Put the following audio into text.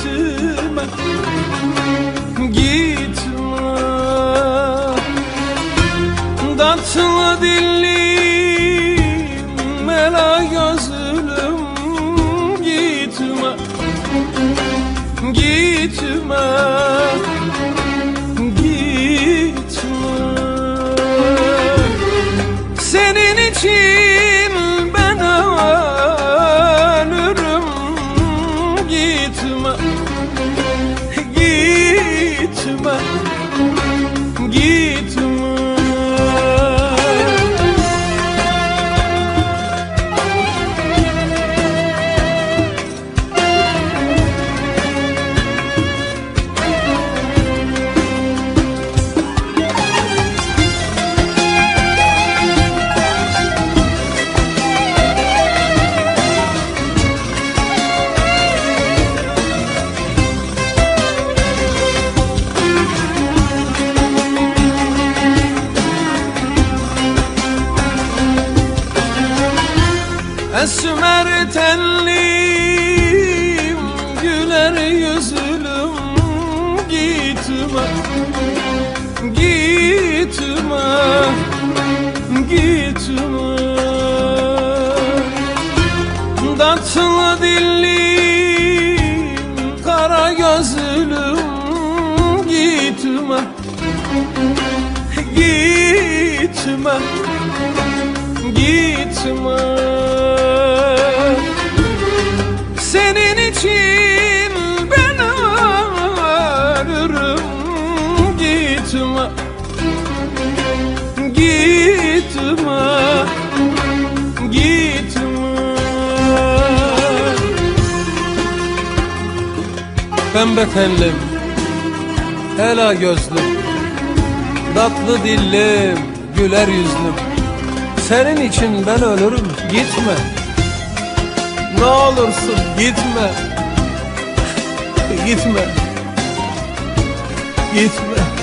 gitme, gitme. Tatlı dillim, ela gözlüm, gitme, gitme, gitme. Senin için ben ölürüm, gitme, gitme, gitme. Esmer tenlim, güler yüzlüm, gitme, gitme, gitme. Tatlı dillim, kara gözlüm, gitme, gitme, gitme. Senin için ben ölürüm, gitme, gitme, gitme. Pembe tenlim, ela gözlüm, tatlı dillim, güler yüzlüm, senin için ben ölürüm, gitme. Ne olursun gitme, gitme, gitme.